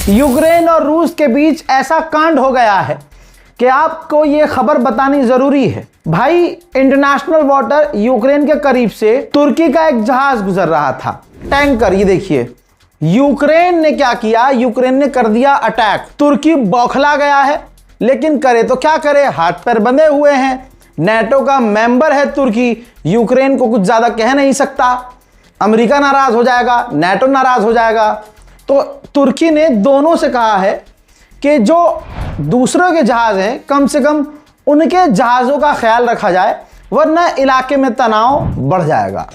Ukraine और रूस के बीच ऐसा कांड हो गया है कि आपको ये खबर बतानी जरूरी है। भाई, इंटरनेशनल वाटर यूक्रेन के करीब से तुर्की का एक जहाज गुजर रहा था, टैंकर। ये देखिए, यूक्रेन ने क्या किया, यूक्रेन ने कर दिया अटैक। तुर्की बौखला गया है, लेकिन करे तो क्या करे, हाथ पैर बंधे हुए हैं। नेटो का मेंबर है तुर्की, यूक्रेन को कुछ ज्यादा कह नहीं सकता। अमेरिका नाराज हो जाएगा, नेटो नाराज हो जाएगा। तो तुर्की ने दोनों से कहा है कि जो दूसरों के जहाज हैं, कम से कम उनके जहाजों का ख्याल रखा जाए, वरना इलाके में तनाव बढ़ जाएगा।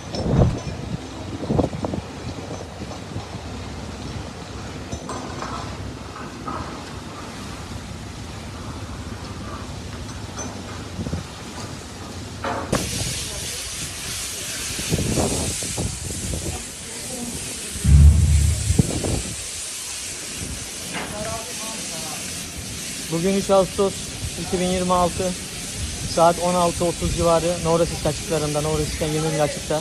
Bugün 3 Ağustos 2026 saat 16:30 civarı Novorosiysk açıklarında, Novorosisk'ten 20 mil açıkta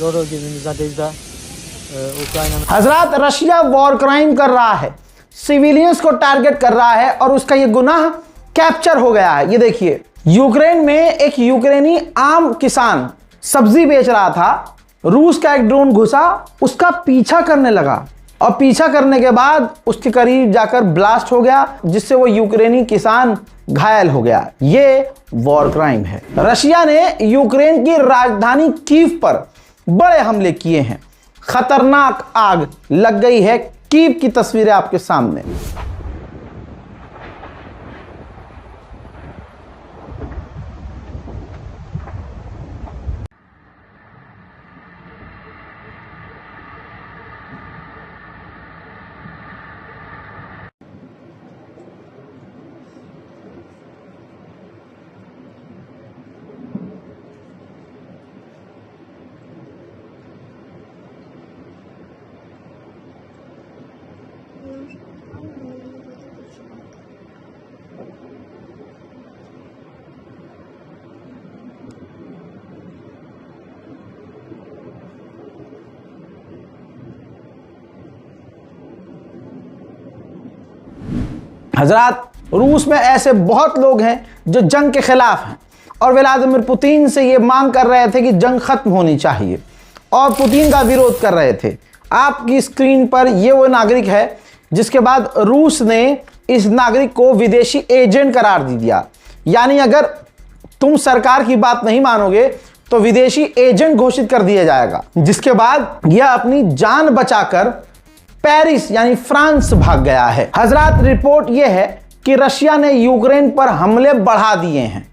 Roro gezimizde Dezda Ukrayna'nın हजरात, रशिया वॉर क्राइम कर रहा है, सिविलियंस को टारगेट कर रहा है और उसका ये गुनाह कैप्चर हो गया है। ये देखिए, यूक्रेन में एक यूक्रेनी आम किसान सब्जी बेच रहा था, रूस का एक ड्रोन घुसा, उसका पीछा करने लगा और पीछा करने के बाद उसके करीब जाकर ब्लास्ट हो गया, जिससे वो यूक्रेनी किसान घायल हो गया। ये वॉर क्राइम है। रशिया ने यूक्रेन की राजधानी कीव पर बड़े हमले किए हैं। खतरनाक आग लग गई है। कीव की तस्वीरें आपके सामने। हजरात, रूस में ऐसे बहुत लोग हैं जो जंग के खिलाफ हैं और व्लादिमीर पुतिन से ये मांग कर रहे थे कि जंग खत्म होनी चाहिए और पुतिन का विरोध कर रहे थे। आपकी स्क्रीन पर ये वो नागरिक है जिसके बाद रूस ने इस नागरिक को विदेशी एजेंट करार दे दिया। यानी अगर तुम सरकार की बात नहीं मानोगे तो विदेशी एजेंट घोषित कर दिया जाएगा। जिसके बाद यह अपनी जान बचाकर पेरिस यानी फ्रांस भाग गया है। हजरात, रिपोर्ट यह है कि रशिया ने यूक्रेन पर हमले बढ़ा दिए हैं।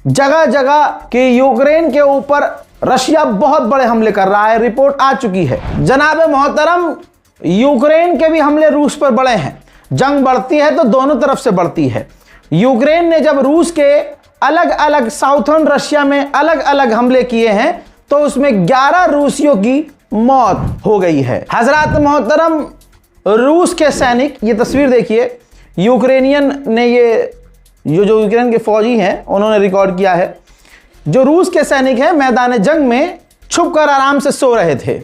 जगह जगह कि यूक्रेन के ऊपर रशिया बहुत बड़े हमले कर रहा है। रिपोर्ट आ चुकी है। जनाब मोहतरम, यूक्रेन के भी हमले रूस पर बढ़े हैं। जंग बढ़ती है तो दोनों तरफ से बढ़ती है। यूक्रेन ने जब रूस के अलग अलग साउथर्न रशिया में अलग अलग हमले किए हैं तो उसमें 11 रूसियों की मौत हो गई है। हजरत मोहतरम, रूस के सैनिक, ये तस्वीर देखिए, यूक्रेनियन ने ये जो यूक्रेन के फौजी हैं उन्होंने रिकॉर्ड किया है। जो रूस के सैनिक हैं मैदान जंग में छुपकर आराम से सो रहे थे।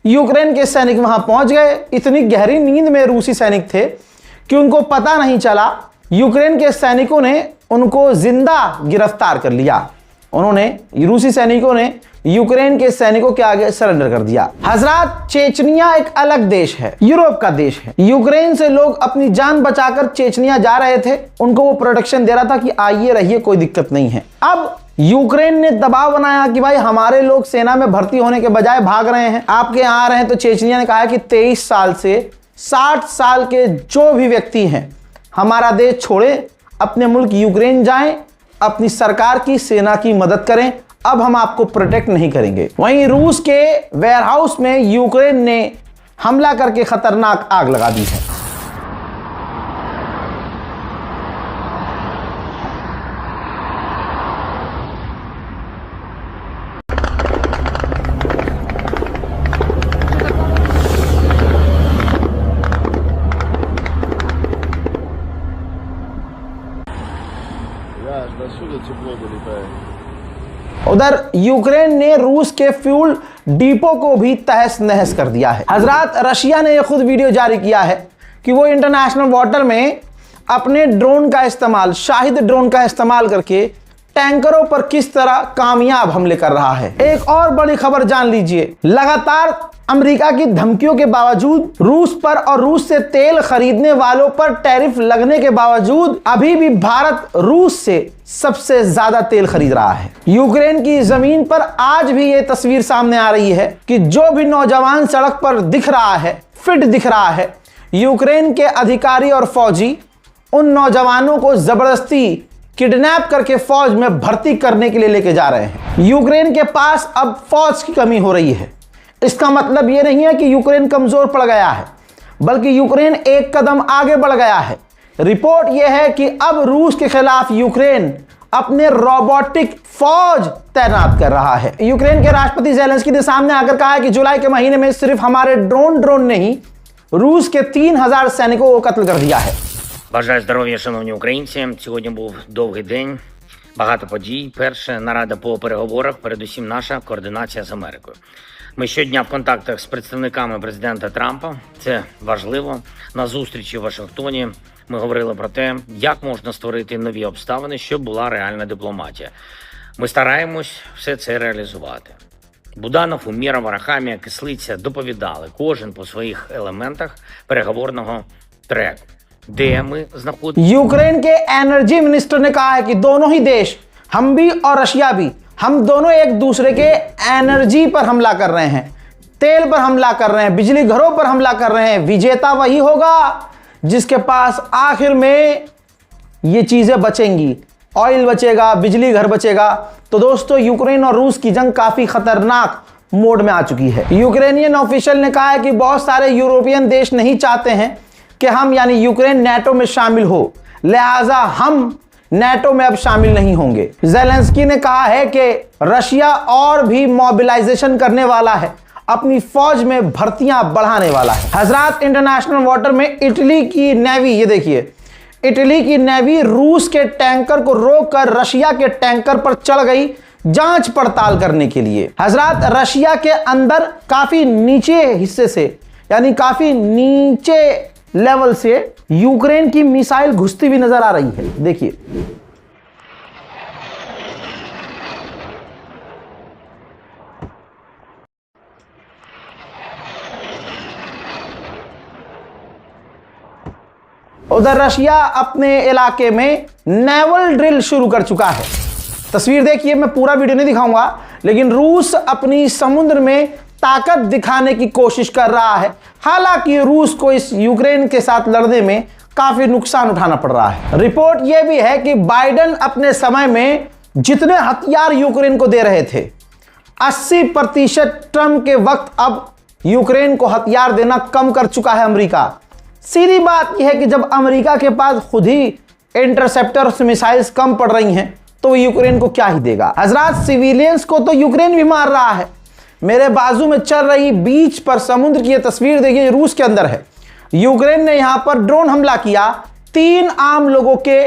यूक्रेन के सैनिक वहां पहुंच गए। इतनी गहरी नींद में रूसी सैनिक थे कि उनको पता नहीं चला। यूक्रेन के सैनिकों ने उनको जिंदा गिरफ्तार कर लिया। रूसी सैनिकों ने यूक्रेन के सैनिकों के आगे सरेंडर कर दिया। हजरात, चेचनिया एक अलग देश है, यूरोप का देश है। यूक्रेन से लोग अपनी जान बचाकर चेचनिया जा रहे थे। उनको वो प्रोटेक्शन दे रहा था कि आइए रहिए, कोई दिक्कत नहीं है। अब यूक्रेन ने दबाव बनाया कि भाई हमारे लोग सेना में भर्ती होने के बजाय भाग रहे हैं, आपके यहाँ आ रहे हैं। तो चेचनिया ने कहा कि 23 साल से 60 साल के जो भी व्यक्ति हैं हमारा देश छोड़े, अपने मुल्क यूक्रेन जाएं, अपनी सरकार की सेना की मदद करें। अब हम आपको प्रोटेक्ट नहीं करेंगे। वहीं रूस के वेयरहाउस में यूक्रेन ने हमला करके खतरनाक आग लगा दी है। उधर यूक्रेन ने रूस के फ्यूल डिपो को भी तहस नहस कर दिया है। हजरात, रशिया ने यह खुद वीडियो जारी किया है कि वो इंटरनेशनल वाटर में अपने ड्रोन का इस्तेमाल, शाहिद ड्रोन का इस्तेमाल करके टैंकरों पर किस तरह कामयाब हमले कर रहा है। एक और बड़ी खबर जान लीजिए, लगातार अमेरिका की धमकियों के बावजूद रूस पर और रूस से तेल खरीदने वालों पर टैरिफ लगने के बावजूद अभी भी भारत रूस से सबसे ज्यादा तेल खरीद रहा है। यूक्रेन की जमीन पर आज भी ये तस्वीर सामने आ रही है कि जो भी नौजवान सड़क पर दिख रहा है, फिट दिख रहा है, यूक्रेन के अधिकारी और फौजी उन नौजवानों को जबरदस्ती किडनैप करके फौज में भर्ती करने के लिए लेके जा रहे हैं। यूक्रेन के पास अब फौज की कमी हो रही है। इसका मतलब यह नहीं है कि यूक्रेन कमजोर पड़ गया है, बल्कि यूक्रेन एक कदम आगे बढ़ गया है। रिपोर्ट यह है कि अब रूस के खिलाफ यूक्रेन अपने रोबोटिक फौज तैनात कर रहा है। यूक्रेन के राष्ट्रपति ज़ेलेंस्की ने सामने आकर कहा है कि जुलाई के महीने में सिर्फ हमारे ड्रोन नहीं, रूस के 3000 सैनिकों को कत्ल कर दिया है। Бажаю здоров'я, шановні українці. Сьогодні був довгий день, багато подій. Перше, нарада по переговорах, передусім наша координація з Америкою. Ми щодня в контактах з представниками президента Трампа. Це важливо. На зустрічі в Вашингтоні ми говорили про те, як можна створити нові обставини, щоб була реальна дипломатія. Ми стараємось все це реалізувати. Буданов, Умєров, Арахамія, Кислиця доповідали кожен по своїх елементах переговорного треку. यूक्रेन के एनर्जी मिनिस्टर ने कहा है कि दोनों ही देश, हम भी और रशिया भी, हम दोनों एक दूसरे के एनर्जी पर हमला कर रहे हैं, तेल पर हमला कर रहे हैं, बिजली घरों पर हमला कर रहे हैं। विजेता वही होगा जिसके पास आखिर में ये चीजें बचेंगी, ऑयल बचेगा, बिजली घर बचेगा। तो दोस्तों, यूक्रेन और रूस की जंग काफी खतरनाक मोड में आ चुकी है। यूक्रेनियन ऑफिशियल ने कहा है कि बहुत सारे यूरोपियन देश नहीं चाहते हैं कि हम यानी यूक्रेन नेटो में शामिल हो, लिहाजा हम नेटो में अब शामिल नहीं होंगे। ज़ेलेंस्की ने कहा है कि रशिया और भी मोबिलाइजेशन करने वाला है, अपनी फौज में भर्तियां बढ़ाने वाला है। हजरात, इंटरनेशनल वाटर में इटली की नेवी, ये देखिए, इटली की नेवी रूस के टैंकर को रोककर रशिया के टैंकर पर चढ़ गई जांच पड़ताल करने के लिए। हजरात, रशिया के अंदर काफी नीचे हिस्से से, यानी काफी नीचे लेवल से यूक्रेन की मिसाइल घुसती हुई नजर आ रही है। देखिए, उधर रशिया अपने इलाके में नेवल ड्रिल शुरू कर चुका है। तस्वीर देखिए, मैं पूरा वीडियो नहीं दिखाऊंगा, लेकिन रूस अपनी समुद्र में ताकत दिखाने की कोशिश कर रहा है। हालांकि रूस को इस यूक्रेन के साथ लड़ने में काफी नुकसान उठाना पड़ रहा है। रिपोर्ट यह भी है कि बाइडेन अपने समय में जितने हथियार यूक्रेन को दे रहे थे, 80% ट्रंप के वक्त अब यूक्रेन को हथियार देना कम कर चुका है अमेरिका। सीधी बात यह है कि जब अमेरिका के पास खुद ही इंटरसेप्टर मिसाइल्स कम पड़ रही हैं, तो यूक्रेन को क्या ही देगा। हजरात, सिविलियंस को तो यूक्रेन भी मार रहा है। मेरे बाजू में चल रही बीच पर समुद्र की यह तस्वीर देखिए, रूस के अंदर है। यूक्रेन ने यहां पर ड्रोन हमला किया, 3 आम लोगों के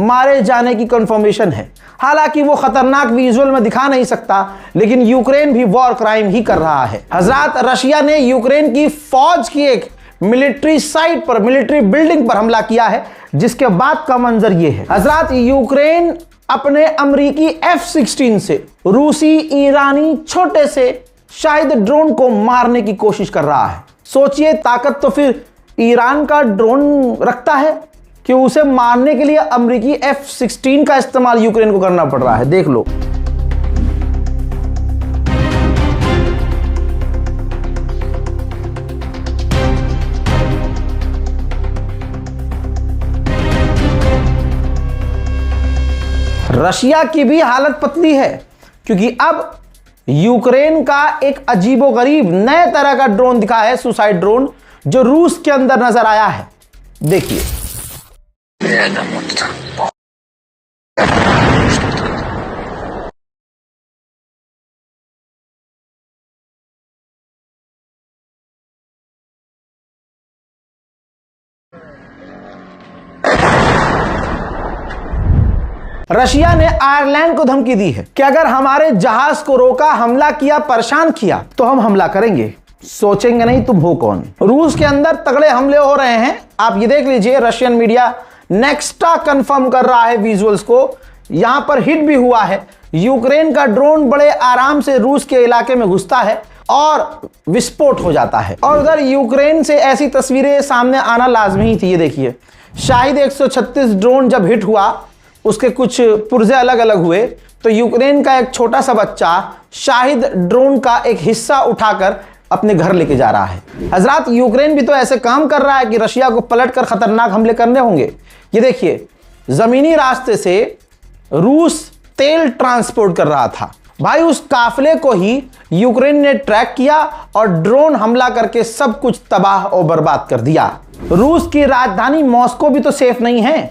मारे जाने की कंफर्मेशन है। हालांकि वो खतरनाक विजुअल में दिखा नहीं सकता, लेकिन यूक्रेन भी वॉर क्राइम ही कर रहा है। हजरात, रशिया ने यूक्रेन की फौज की एक मिलिट्री साइट पर, मिलिट्री बिल्डिंग पर हमला किया है, जिसके बाद का मंजर ये है। हजरात, यूक्रेन अपने अमेरिकी F-16 से रूसी ईरानी छोटे से शायद ड्रोन को मारने की कोशिश कर रहा है। सोचिए, ताकत तो फिर ईरान का ड्रोन रखता है कि उसे मारने के लिए अमेरिकी F-16 का इस्तेमाल यूक्रेन को करना पड़ रहा है। देख लो, रशिया की भी हालत पतली है, क्योंकि अब यूक्रेन का एक अजीबोगरीब नए तरह का ड्रोन दिखा है, सुसाइड ड्रोन, जो रूस के अंदर नजर आया है। देखिए, रशिया ने आयरलैंड को धमकी दी है कि अगर हमारे जहाज को रोका, हमला किया, परेशान किया, तो हम हमला करेंगे। सोचेंगे नहीं तुम हो कौन। रूस के अंदर तगड़े हमले हो रहे हैं, आप ये देख लीजिए। रशियन मीडिया नेक्स्टा कंफर्म कर रहा है विजुअल्स को, यहां पर हिट भी हुआ है। यूक्रेन का ड्रोन बड़े आराम से रूस के इलाके में घुसता है और विस्फोट हो जाता है। और उधर यूक्रेन से ऐसी तस्वीरें सामने आना लाजमी ही थी। ये देखिए, शाहिद 136 ड्रोन जब हिट हुआ, उसके कुछ पुर्जे अलग अलग हुए, तो यूक्रेन का एक छोटा सा बच्चा शाहिद ड्रोन का एक हिस्सा उठाकर अपने घर लेके जा रहा है। हजरात, यूक्रेन भी तो ऐसे काम कर रहा है कि रशिया को पलटकर खतरनाक हमले करने होंगे। ये देखिए, जमीनी रास्ते से रूस तेल ट्रांसपोर्ट कर रहा था भाई, उस काफिले को ही यूक्रेन ने ट्रैक किया और ड्रोन हमला करके सब कुछ तबाह और बर्बाद कर दिया। रूस की राजधानी मॉस्को भी तो सेफ नहीं है।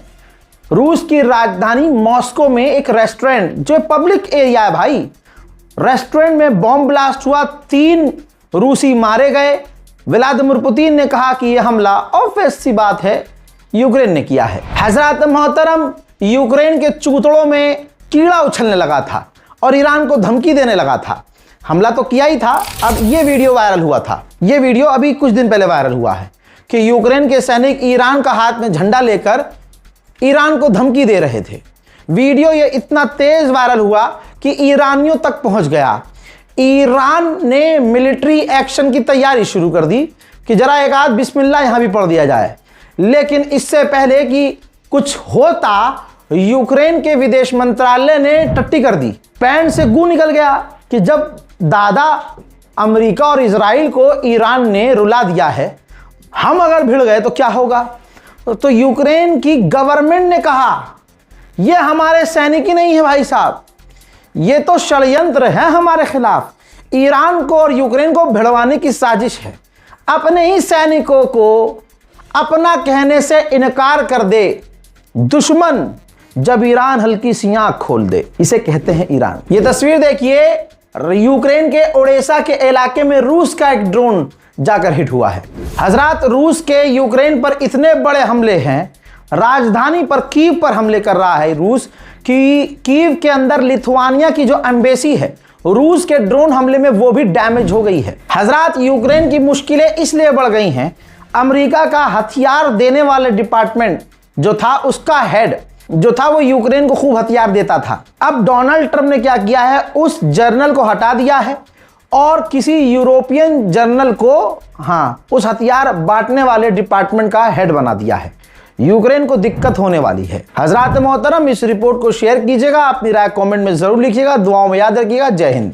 रूस की राजधानी मॉस्को में एक रेस्टोरेंट, जो पब्लिक एरिया है भाई, रेस्टोरेंट में बॉम्ब ब्लास्ट हुआ, 3 रूसी मारे गए। व्लादिमीर पुतिन ने कहा कि यह हमला ऑब्वियस सी बात है यूक्रेन ने किया है। हजरत मोहतरम, यूक्रेन के चूतड़ों में कीड़ा उछलने लगा था और ईरान को धमकी देने लगा था। हमला तो किया ही था। अब ये वीडियो वायरल हुआ था, ये वीडियो अभी कुछ दिन पहले वायरल हुआ है कि यूक्रेन के सैनिक ईरान का हाथ में झंडा लेकर ईरान को धमकी दे रहे थे। वीडियो ये इतना तेज वायरल हुआ कि ईरानियों तक पहुंच गया। ईरान ने मिलिट्री एक्शन की तैयारी शुरू कर दी कि जरा एक आध बिस्मिल्लाह यहां भी पढ़ दिया जाए। लेकिन इससे पहले कि कुछ होता, यूक्रेन के विदेश मंत्रालय ने टट्टी कर दी। पैंट से गू निकल गया कि जब दादा अमेरिका और इजराइल को ईरान ने रुला दिया है, हम अगर भिड़ गए तो क्या होगा। तो यूक्रेन की गवर्नमेंट ने कहा, यह हमारे सैनिक ही नहीं है भाई साहब, ये तो षड्यंत्र है हमारे खिलाफ। ईरान को और यूक्रेन को भिड़वाने की साजिश है। अपने ही सैनिकों को अपना कहने से इनकार कर दे दुश्मन, जब ईरान हल्की सी आंख खोल दे, इसे कहते हैं ईरान। ये तस्वीर देखिए, यूक्रेन के ओडेसा के इलाके में रूस का एक ड्रोन जाकर हिट हुआ है। हजरात, रूस के यूक्रेन पर इतने बड़े हमले हैं, राजधानी पर कीव पर हमले कर रहा है रूस कि कीव के अंदर लिथुआनिया की जो एम्बेसी है, रूस के ड्रोन हमले में वो भी डैमेज हो गई है। हजरात, यूक्रेन की मुश्किलें इसलिए बढ़ गई हैं, अमेरिका का हथियार देने वाले डिपार्टमेंट जो था, उसका हेड जो था वो यूक्रेन को खूब हथियार देता था। अब डोनाल्ड ट्रंप ने क्या किया है, उस जर्नल को हटा दिया है और किसी यूरोपियन जर्नल को, उस हथियार बांटने वाले डिपार्टमेंट का हेड बना दिया है। यूक्रेन को दिक्कत होने वाली है। हजरात मोहतरम, इस रिपोर्ट को शेयर कीजिएगा, अपनी राय कमेंट में जरूर लिखिएगा, दुआओं में याद रखिएगा। जय हिंद।